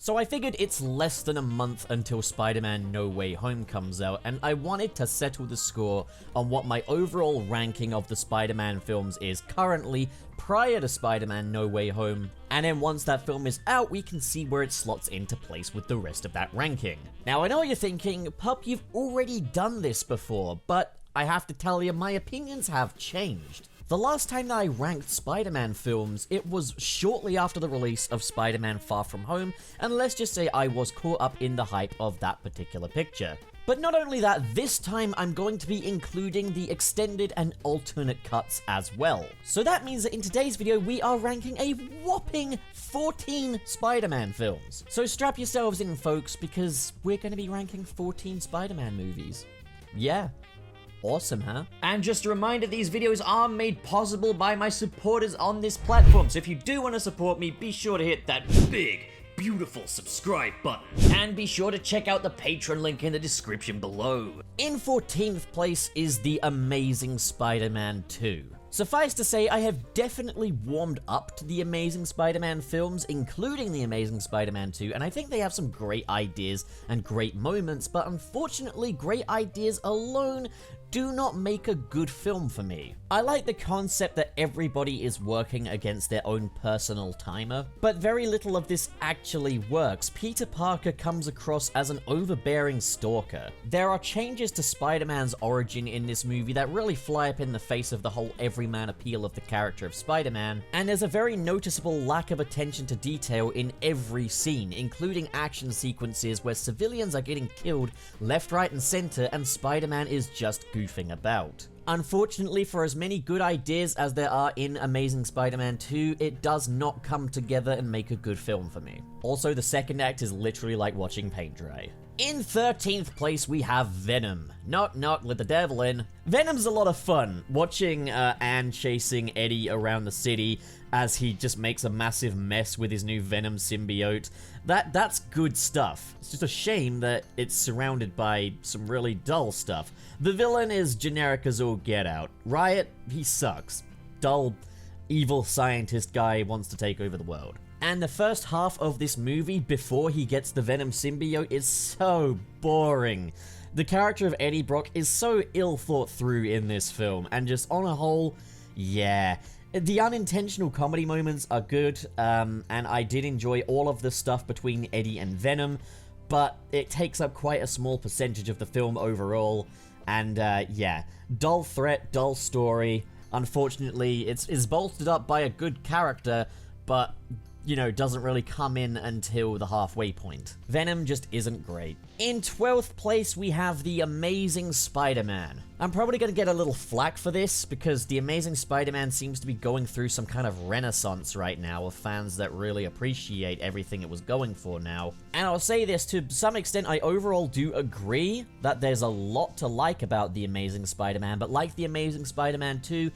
So I figured it's less than a month until Spider-Man No Way Home comes out, and I wanted to settle the score on what my overall ranking of the Spider-Man films is currently prior to Spider-Man No Way Home, and then once that film is out, we can see where it slots into place with the rest of that ranking. Now I know you're thinking, Pup, you've already done this before, but I have to tell you, my opinions have changed. The last time that I ranked Spider-Man films, it was shortly after the release of Spider-Man Far From Home, and let's just say I was caught up in the hype of that particular picture. But not only that, this time I'm going to be including the extended and alternate cuts as well. So that means that in today's video, we are ranking a whopping 14 Spider-Man films. So strap yourselves in, folks, because we're going to be ranking 14 Spider-Man movies. Yeah. Awesome, huh? And just a reminder, these videos are made possible by my supporters on this platform, so if you do want to support me, be sure to hit that big, beautiful subscribe button. And be sure to check out the Patreon link in the description below. In 14th place is The Amazing Spider-Man 2. Suffice to say, I have definitely warmed up to the Amazing Spider-Man films, including The Amazing Spider-Man 2, and I think they have some great ideas and great moments, but unfortunately, great ideas alone do not make a good film for me. I like the concept that everybody is working against their own personal timer, but very little of this actually works. Peter Parker comes across as an overbearing stalker. There are changes to Spider-Man's origin in this movie that really fly up in the face of the whole everyman appeal of the character of Spider-Man, and there's a very noticeable lack of attention to detail in every scene, including action sequences where civilians are getting killed left, right, and center, and Spider-Man is just goofing about. Unfortunately, for as many good ideas as there are in Amazing Spider-Man 2, it does not come together and make a good film for me. Also, the second act is literally like watching paint dry. In 13th place, we have Venom. Knock knock, let the devil in. Venom's a lot of fun, watching Anne chasing Eddie around the city as he just makes a massive mess with his new Venom symbiote. That's good stuff. It's just a shame that it's surrounded by some really dull stuff. The villain is generic as all get out. Riot, he sucks. Dull, evil scientist guy wants to take over the world. And the first half of this movie, before he gets the Venom symbiote, is so boring. The character of Eddie Brock is so ill thought through in this film, and just on a whole, yeah. The unintentional comedy moments are good, and I did enjoy all of the stuff between Eddie and Venom, but it takes up quite a small percentage of the film overall, and yeah. Dull threat, dull story. Unfortunately, it's bolstered up by a good character, but you know, doesn't really come in until the halfway point. Venom just isn't great. In 12th place, we have The Amazing Spider-Man. I'm probably gonna get a little flack for this, because The Amazing Spider-Man seems to be going through some kind of renaissance right now of fans that really appreciate everything it was going for now. And I'll say this, to some extent, I overall do agree that there's a lot to like about The Amazing Spider-Man, but like The Amazing Spider-Man 2,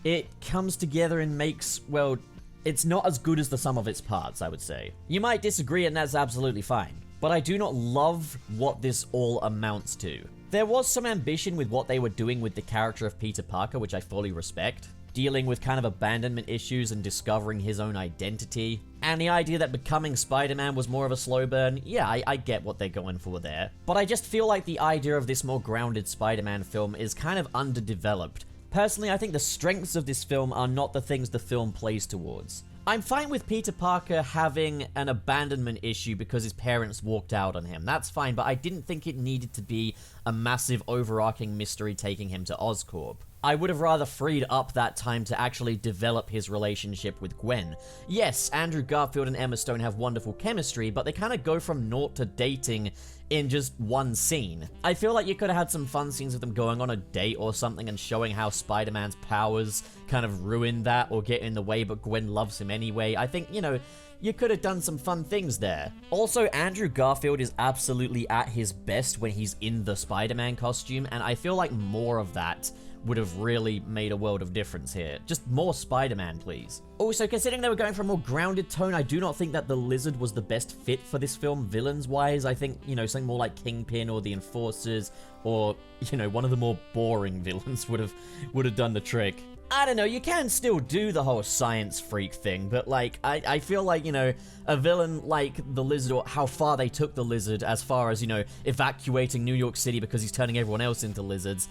it comes together and makes, well, it's not as good as the sum of its parts, I would say. You might disagree, and that's absolutely fine, but I do not love what this all amounts to. There was some ambition with what they were doing with the character of Peter Parker, which I fully respect. Dealing with kind of abandonment issues and discovering his own identity. And the idea that becoming Spider-Man was more of a slow burn, yeah, I get what they're going for there. But I just feel like the idea of this more grounded Spider-Man film is kind of underdeveloped. Personally, I think the strengths of this film are not the things the film plays towards. I'm fine with Peter Parker having an abandonment issue because his parents walked out on him. That's fine, but I didn't think it needed to be a massive overarching mystery taking him to Oscorp. I would have rather freed up that time to actually develop his relationship with Gwen. Yes, Andrew Garfield and Emma Stone have wonderful chemistry, but they kind of go from naught to dating in just one scene. I feel like you could have had some fun scenes of them going on a date or something and showing how Spider-Man's powers kind of ruin that or get in the way, but Gwen loves him anyway. I think, you know, you could have done some fun things there. Also, Andrew Garfield is absolutely at his best when he's in the Spider-Man costume, and I feel like more of that would have really made a world of difference here. Just more Spider-Man, please. Also, considering they were going for a more grounded tone, I do not think that the Lizard was the best fit for this film, villains-wise. I think, you know, something more like Kingpin or the Enforcers, or, you know, one of the more boring villains would have done the trick. I don't know, you can still do the whole science freak thing, but like, I feel like, you know, a villain like the Lizard, or how far they took the Lizard as far as, you know, evacuating New York City because he's turning everyone else into lizards.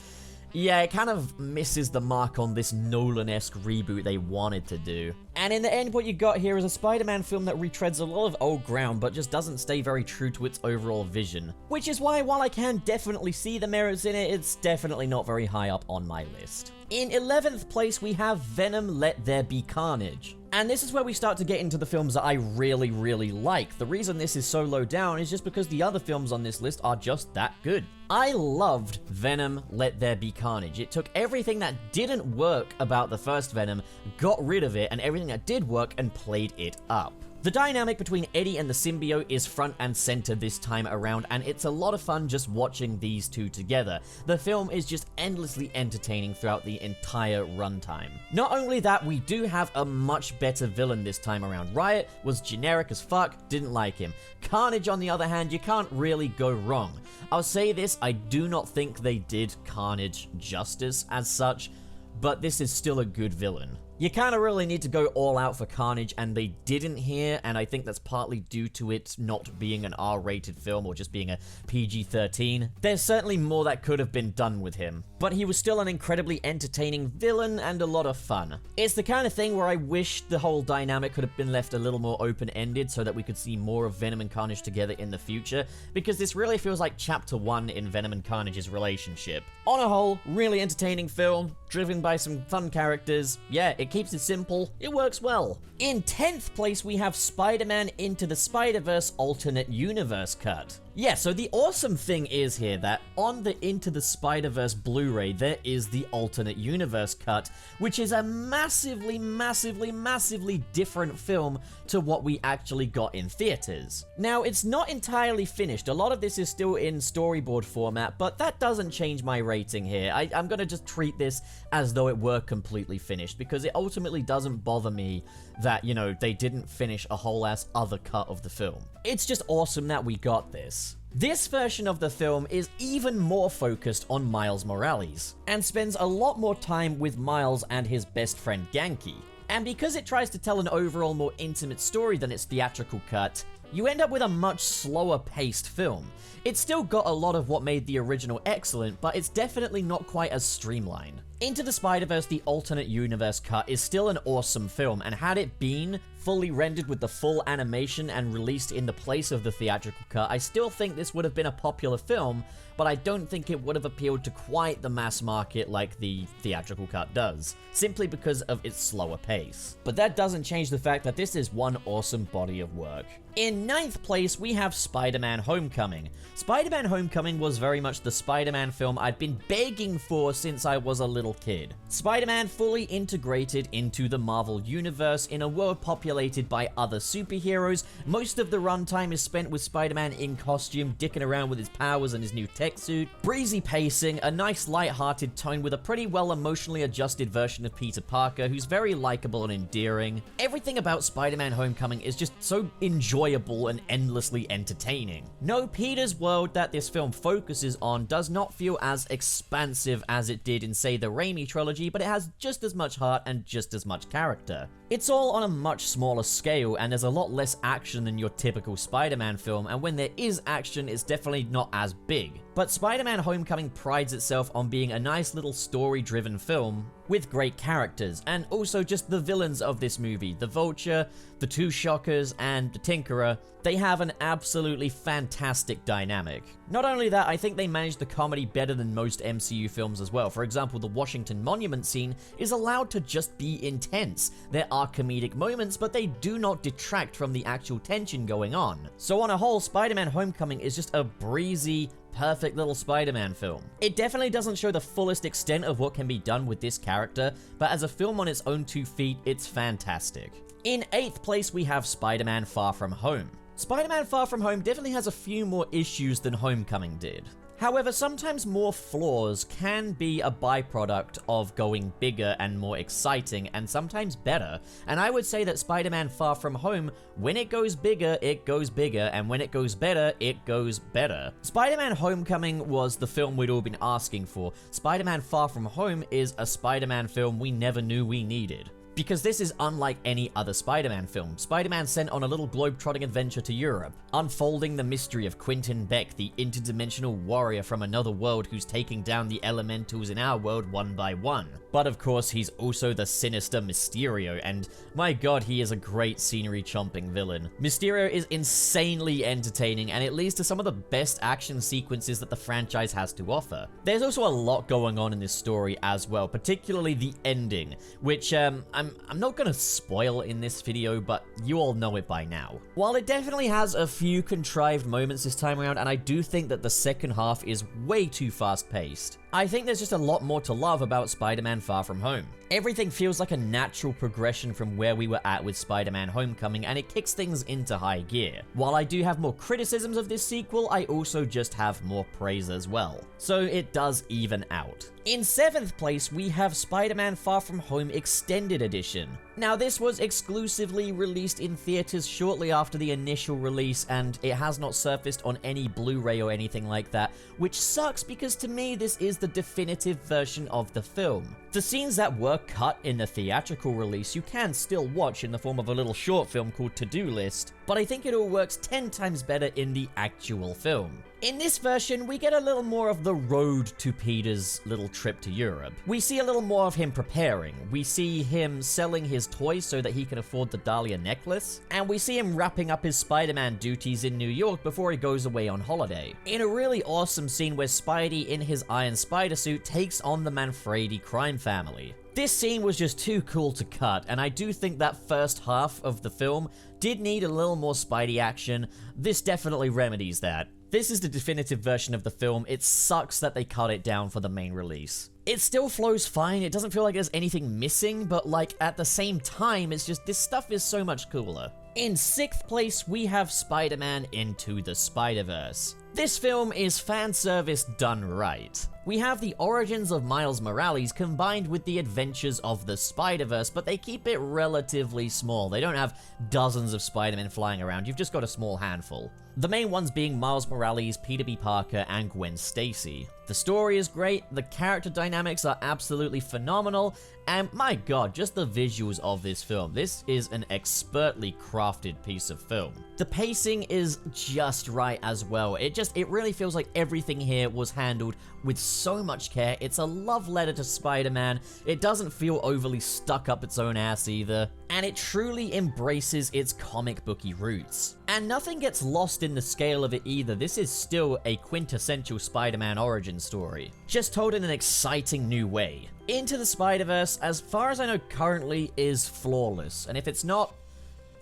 Yeah, it kind of misses the mark on this Nolan-esque reboot they wanted to do. And in the end, what you got here is a Spider-Man film that retreads a lot of old ground, but just doesn't stay very true to its overall vision. Which is why, while I can definitely see the merits in it, it's definitely not very high up on my list. In 11th place, we have Venom: Let There Be Carnage. And this is where we start to get into the films that I really, really like. The reason this is so low down is just because the other films on this list are just that good. I loved Venom: Let There Be Carnage. It took everything that didn't work about the first Venom, got rid of it, and everything that did work and played it up. The dynamic between Eddie and the symbiote is front and center this time around, and it's a lot of fun just watching these two together. The film is just endlessly entertaining throughout the entire runtime. Not only that, we do have a much better villain this time around. Riot was generic as fuck, didn't like him. Carnage, on the other hand, you can't really go wrong. I'll say this, I do not think they did Carnage justice as such, but this is still a good villain. You kind of really need to go all out for Carnage, and they didn't here, and I think that's partly due to it not being an R-rated film or just being a PG-13. There's certainly more that could have been done with him, but he was still an incredibly entertaining villain and a lot of fun. It's the kind of thing where I wish the whole dynamic could have been left a little more open-ended so that we could see more of Venom and Carnage together in the future, because this really feels like Chapter 1 in Venom and Carnage's relationship. On a whole, really entertaining film, driven by some fun characters. Yeah, it keeps it simple, it works well. In 10th place, we have Spider-Man Into the Spider-Verse Alternate Universe Cut. Yeah, so the awesome thing is here that on the Into the Spider-Verse Blu-ray, there is the Alternate Universe Cut, which is a massively, massively, massively different film to what we actually got in theaters. Now, it's not entirely finished. A lot of this is still in storyboard format, but that doesn't change my rating here. I'm gonna just treat this as though it were completely finished, because it ultimately doesn't bother me that, you know, they didn't finish a whole ass other cut of the film. It's just awesome that we got this. This version of the film is even more focused on Miles Morales, and spends a lot more time with Miles and his best friend Ganke. And because it tries to tell an overall more intimate story than its theatrical cut, you end up with a much slower paced film. It's still got a lot of what made the original excellent, but it's definitely not quite as streamlined. Into the Spider-Verse, the Alternate Universe Cut is still an awesome film, and had it been fully rendered with the full animation and released in the place of the theatrical cut, I still think this would have been a popular film, but I don't think it would have appealed to quite the mass market like the theatrical cut does, simply because of its slower pace. But that doesn't change the fact that this is one awesome body of work. In 9th place, we have Spider-Man Homecoming. Spider-Man Homecoming was very much the Spider-Man film I'd been begging for since I was a little kid. Spider-Man fully integrated into the Marvel Universe in a world populated by other superheroes. Most of the runtime is spent with Spider-Man in costume, dicking around with his powers and his new tech suit. Breezy pacing, a nice light-hearted tone with a pretty well emotionally adjusted version of Peter Parker who's very likable and endearing. Everything about Spider-Man Homecoming is just so enjoyable and endlessly entertaining. No, Peter's world that this film focuses on does not feel as expansive as it did in, say, the Raimi trilogy, but it has just as much heart and just as much character. It's all on a much smaller scale, and there's a lot less action than your typical Spider-Man film, and when there is action, it's definitely not as big. But Spider-Man Homecoming prides itself on being a nice little story-driven film with great characters, and also just the villains of this movie, the Vulture, the Two Shockers, and the Tinkerer. They have an absolutely fantastic dynamic. Not only that, I think they manage the comedy better than most MCU films as well. For example, the Washington Monument scene is allowed to just be intense. There are comedic moments, but they do not detract from the actual tension going on. So on a whole, Spider-Man Homecoming is just a breezy, perfect little Spider-Man film. It definitely doesn't show the fullest extent of what can be done with this character, but as a film on its own 2 feet, it's fantastic. In 8th place, we have Spider-Man Far From Home. Spider-Man Far From Home definitely has a few more issues than Homecoming did. However, sometimes more flaws can be a byproduct of going bigger and more exciting, and sometimes better. And I would say that Spider-Man Far From Home, when it goes bigger, and when it goes better, it goes better. Spider-Man Homecoming was the film we'd all been asking for. Spider-Man Far From Home is a Spider-Man film we never knew we needed. Because this is unlike any other Spider-Man film. Spider-Man sent on a little globe-trotting adventure to Europe, unfolding the mystery of Quentin Beck, the interdimensional warrior from another world who's taking down the elementals in our world one by one. But of course, he's also the sinister Mysterio, and my god, he is a great scenery-chomping villain. Mysterio is insanely entertaining, and it leads to some of the best action sequences that the franchise has to offer. There's also a lot going on in this story as well, particularly the ending, which I'm not gonna spoil in this video, but you all know it by now. While it definitely has a few contrived moments this time around, and I do think that the second half is way too fast-paced, I think there's just a lot more to love about Spider-Man Far From Home. Everything feels like a natural progression from where we were at with Spider-Man Homecoming, and it kicks things into high gear. While I do have more criticisms of this sequel, I also just have more praise as well. So it does even out. In 7th place, we have Spider-Man Far From Home Extended Edition. Now, this was exclusively released in theaters shortly after the initial release, and it has not surfaced on any Blu-ray or anything like that, which sucks because to me, this is the definitive version of the film. The scenes that were cut in the theatrical release you can still watch in the form of a little short film called To-Do List, but I think it all works 10 times better in the actual film. In this version, we get a little more of the road to Peter's little trip to Europe. We see a little more of him preparing. We see him selling his toys so that he can afford the Dahlia necklace. And we see him wrapping up his Spider-Man duties in New York before he goes away on holiday. In a really awesome scene where Spidey in his Iron Spider suit takes on the Manfredi crime family. This scene was just too cool to cut, and I do think that first half of the film did need a little more Spidey action. This definitely remedies that. This is the definitive version of the film. It sucks that they cut it down for the main release. It still flows fine, it doesn't feel like there's anything missing, but like at the same time, it's just this stuff is so much cooler. In 6th place, we have Spider-Man Into the Spider-Verse. This film is fan service done right. We have the origins of Miles Morales combined with the adventures of the Spider-Verse, but they keep it relatively small. They don't have dozens of Spider-Men flying around, you've just got a small handful. The main ones being Miles Morales, Peter B. Parker, and Gwen Stacy. The story is great, the character dynamics are absolutely phenomenal, and my god, just the visuals of this film. This is an expertly crafted piece of film. The pacing is just right as well. It really feels like everything here was handled with so much care. It's a love letter to Spider-Man. It doesn't feel overly stuck up its own ass either. And it truly embraces its comic booky roots. And nothing gets lost in the scale of it either. This is still a quintessential Spider-Man origin story, just told in an exciting new way. Into the Spider-Verse, as far as I know currently, is flawless. And if it's not,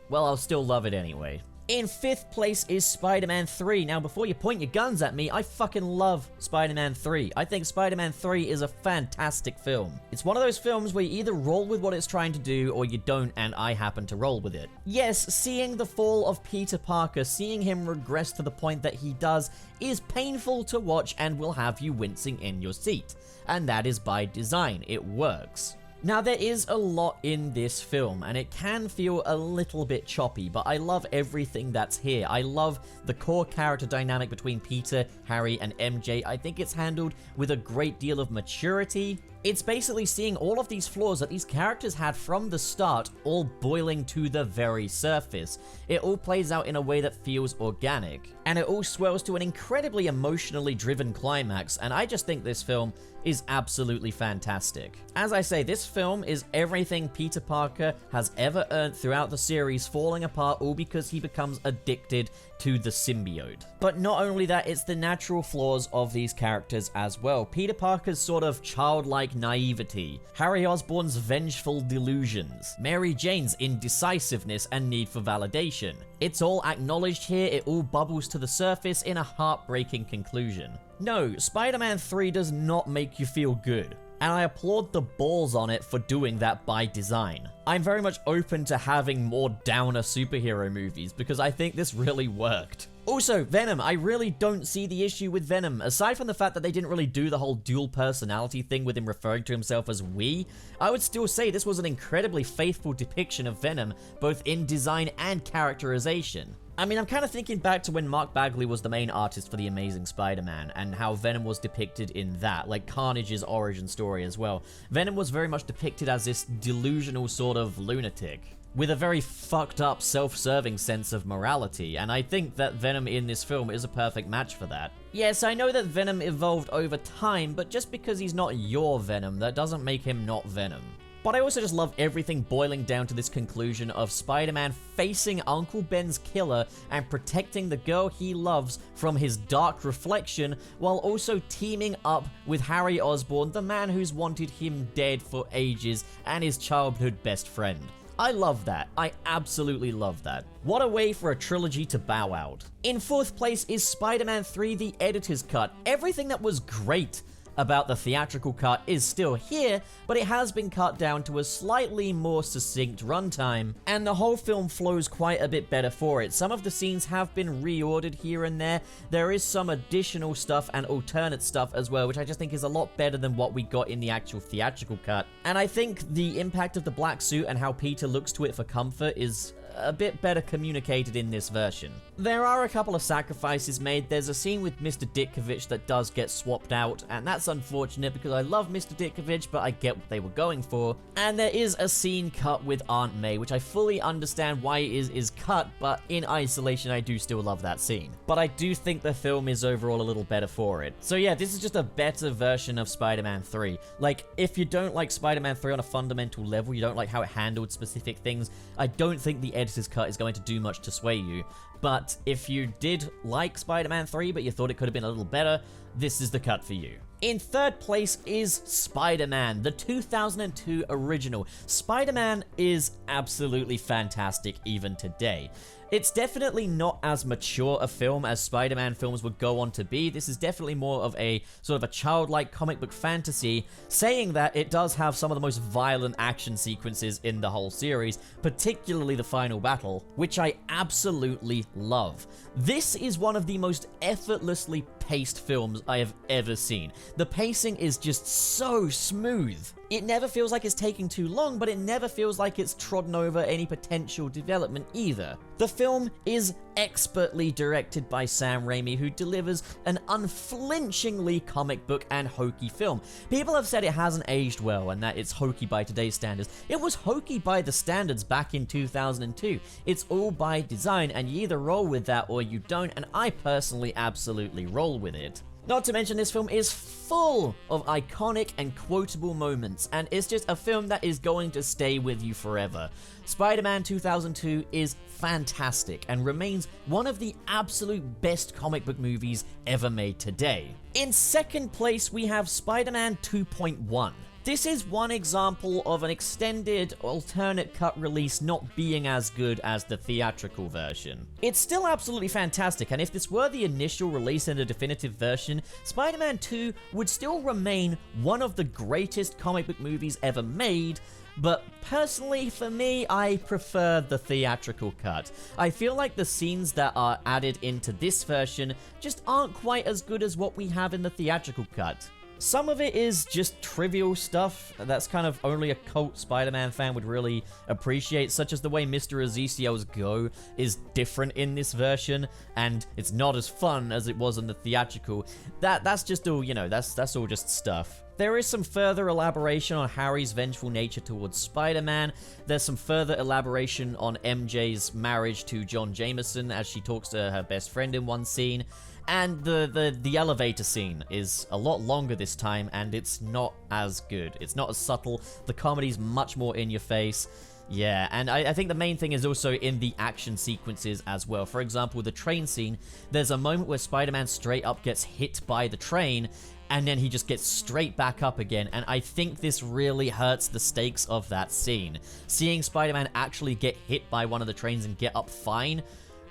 well, I'll still love it anyway. In 5th place is Spider-Man 3. Now, before you point your guns at me, I fucking love Spider-Man 3. I think Spider-Man 3 is a fantastic film. It's one of those films where you either roll with what it's trying to do or you don't, and I happen to roll with it. Yes, seeing the fall of Peter Parker, seeing him regress to the point that he does, is painful to watch and will have you wincing in your seat. And that is by design. It works. Now, there is a lot in this film, and it can feel a little bit choppy, but I love everything that's here. I love the core character dynamic between Peter, Harry, and MJ. I think it's handled with a great deal of maturity. It's basically seeing all of these flaws that these characters had from the start all boiling to the very surface. It all plays out in a way that feels organic, and it all swells to an incredibly emotionally driven climax, and I just think this film is absolutely fantastic. As I say, this film is everything Peter Parker has ever earned throughout the series falling apart, all because he becomes addicted to the symbiote. But not only that, it's the natural flaws of these characters as well. Peter Parker's sort of childlike naivety, Harry Osborn's vengeful delusions, Mary Jane's indecisiveness and need for validation. It's all acknowledged here, it all bubbles to the surface in a heartbreaking conclusion. No, Spider-Man 3 does not make you feel good, and I applaud the balls on it for doing that by design. I'm very much open to having more downer superhero movies because I think this really worked. Also, Venom. I really don't see the issue with Venom. Aside from the fact that they didn't really do the whole dual personality thing with him referring to himself as we, I would still say this was an incredibly faithful depiction of Venom, both in design and characterization. I mean, I'm kind of thinking back to when Mark Bagley was the main artist for The Amazing Spider-Man, and how Venom was depicted in that, like Carnage's origin story as well. Venom was very much depicted as this delusional sort of lunatic, with a very fucked up, self-serving sense of morality, and I think that Venom in this film is a perfect match for that. Yes, I know that Venom evolved over time, but just because he's not your Venom, that doesn't make him not Venom. But I also just love everything boiling down to this conclusion of Spider-Man facing Uncle Ben's killer and protecting the girl he loves from his dark reflection, while also teaming up with Harry Osborn, the man who's wanted him dead for ages and his childhood best friend. I love that. I absolutely love that. What a way for a trilogy to bow out. In fourth place is Spider-Man 3: The Editor's Cut. Everything that was great about the theatrical cut is still here, but it has been cut down to a slightly more succinct runtime, and the whole film flows quite a bit better for it. Some of the scenes have been reordered here and there. There is some additional stuff and alternate stuff as well, which I just think is a lot better than what we got in the actual theatrical cut. And I think the impact of the black suit and how Peter looks to it for comfort is a bit better communicated in this version. There are a couple of sacrifices made. There's a scene with Mr. Ditkovich that does get swapped out, and that's unfortunate because I love Mr. Ditkovich, but I get what they were going for. And there is a scene cut with Aunt May, which I fully understand why it is cut, but in isolation I do still love that scene. But I do think the film is overall a little better for it. So yeah, this is just a better version of Spider-Man 3. Like, if you don't like Spider-Man 3 on a fundamental level, you don't like how it handled specific things, I don't think the editor's cut is going to do much to sway you. But if you did like Spider-Man 3 but you thought it could have been a little better, this is the cut for you. In third place is Spider-Man, the 2002 original. Spider-Man is absolutely fantastic even today. It's definitely not as mature a film as Spider-Man films would go on to be. This is definitely more of a sort of a childlike comic book fantasy. Saying that, it does have some of the most violent action sequences in the whole series, particularly the final battle, which I absolutely love. This is one of the most effortlessly paced films I have ever seen. The pacing is just so smooth. It never feels like it's taking too long, but it never feels like it's trodden over any potential development either. The film is expertly directed by Sam Raimi, who delivers an unflinchingly comic book and hokey film. People have said it hasn't aged well and that it's hokey by today's standards. It was hokey by the standards back in 2002. It's all by design, and you either roll with that or you don't, and I personally absolutely roll with it. Not to mention, this film is full of iconic and quotable moments, and it's just a film that is going to stay with you forever. Spider-Man 2002 is fantastic and remains one of the absolute best comic book movies ever made today. In second place, we have Spider-Man 2.1. This is one example of an extended alternate cut release not being as good as the theatrical version. It's still absolutely fantastic, and if this were the initial release in a definitive version, Spider-Man 2 would still remain one of the greatest comic book movies ever made. But personally, for me, I prefer the theatrical cut. I feel like the scenes that are added into this version just aren't quite as good as what we have in the theatrical cut. Some of it is just trivial stuff that's kind of only a cult Spider-Man fan would really appreciate, such as the way Mr. Ezekiel's go is different in this version, and it's not as fun as it was in the theatrical. That's just all, you know, that's all just stuff. There is some further elaboration on Harry's vengeful nature towards Spider-Man. There's some further elaboration on MJ's marriage to John Jameson as she talks to her best friend in one scene. And the elevator scene is a lot longer this time, and it's not as good. It's not as subtle. The comedy's much more in your face. Yeah, and I think the main thing is also in the action sequences as well. For example, the train scene, there's a moment where Spider-Man straight up gets hit by the train, and then he just gets straight back up again, and I think this really hurts the stakes of that scene. Seeing Spider-Man actually get hit by one of the trains and get up fine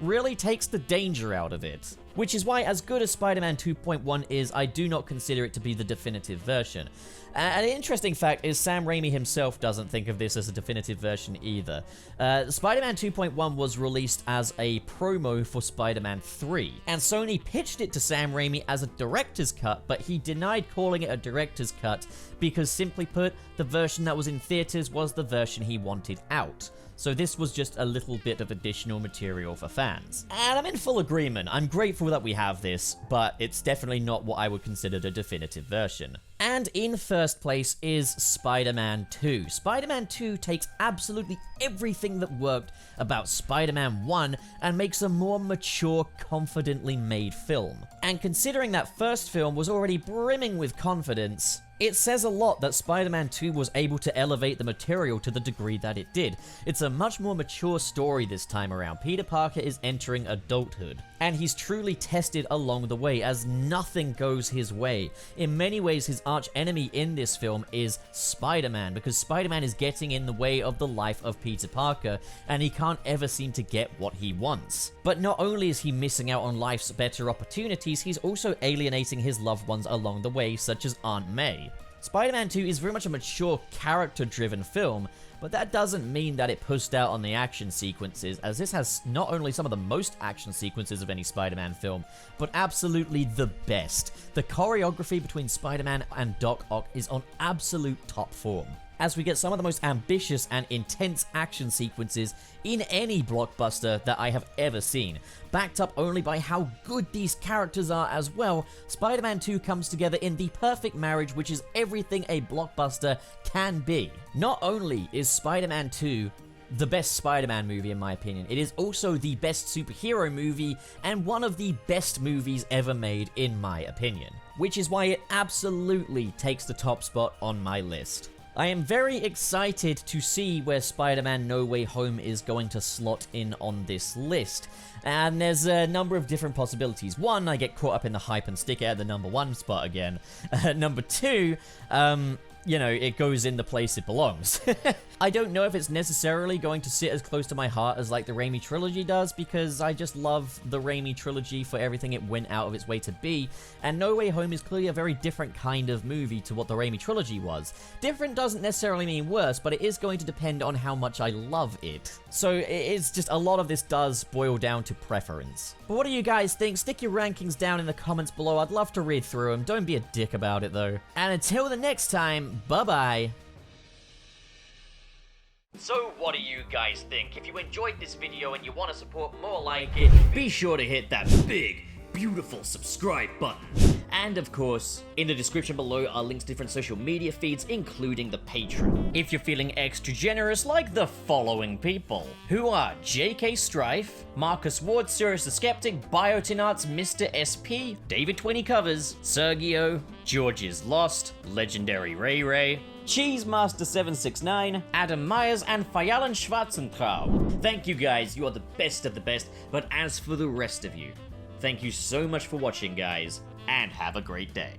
really takes the danger out of it. which is why, as good as Spider-Man 2.1 is, I do not consider it to be the definitive version. An interesting fact is Sam Raimi himself doesn't think of this as a definitive version either. Spider-Man 2.1 was released as a promo for Spider-Man 3, and Sony pitched it to Sam Raimi as a director's cut, but he denied calling it a director's cut because, simply put, the version that was in theaters was the version he wanted out. So this was just a little bit of additional material for fans. And I'm in full agreement. I'm grateful that we have this, but it's definitely not what I would consider the definitive version. And in first place is Spider-Man 2. Spider-Man 2 takes absolutely everything that worked about Spider-Man 1 and makes a more mature, confidently made film. And considering that first film was already brimming with confidence, it says a lot that Spider-Man 2 was able to elevate the material to the degree that it did. It's a much more mature story this time around. Peter Parker is entering adulthood, and he's truly tested along the way as nothing goes his way. In many ways, his arch enemy in this film is Spider-Man, because Spider-Man is getting in the way of the life of Peter Parker, and he can't ever seem to get what he wants. But not only is he missing out on life's better opportunities, he's also alienating his loved ones along the way, such as Aunt May. Spider-Man 2 is very much a mature, character-driven film, but that doesn't mean that it pushed out on the action sequences, as this has not only some of the most action sequences of any Spider-Man film, but absolutely the best. The choreography between Spider-Man and Doc Ock is on absolute top form, as we get some of the most ambitious and intense action sequences in any blockbuster that I have ever seen. Backed up only by how good these characters are as well, Spider-Man 2 comes together in the perfect marriage, which is everything a blockbuster can be. Not only is Spider-Man 2 the best Spider-Man movie in my opinion, it is also the best superhero movie and one of the best movies ever made in my opinion, which is why it absolutely takes the top spot on my list. I am very excited to see where Spider-Man No Way Home is going to slot in on this list. And there's a number of different possibilities. One, I get caught up in the hype and stick it at the number 1 spot again. Number 2, you know, it goes in the place it belongs. I don't know if it's necessarily going to sit as close to my heart as like the Raimi trilogy does, because I just love the Raimi trilogy for everything it went out of its way to be, and No Way Home is clearly a very different kind of movie to what the Raimi trilogy was. Different doesn't necessarily mean worse, but it is going to depend on how much I love it. So it's just, a lot of this does boil down to preference. But what do you guys think? Stick your rankings down in the comments below. I'd love to read through them. Don't be a dick about it though. And until the next time, bye-bye. So what do you guys think? If you enjoyed this video and you want to support more like it, be sure to hit that big, beautiful subscribe button. And of course, in the description below are links to different social media feeds, including the Patreon. If you're feeling extra generous, like the following people, who are JK Strife, Marcus Ward, Sirius the Skeptic, Biotinarts, Mr. SP, David 20 Covers, Sergio, George is Lost, Legendary Ray Ray, Cheesemaster769, Adam Myers, and Fayalan Schwarzentraub. Thank you guys, you are the best of the best, but as for the rest of you, thank you so much for watching guys, and have a great day.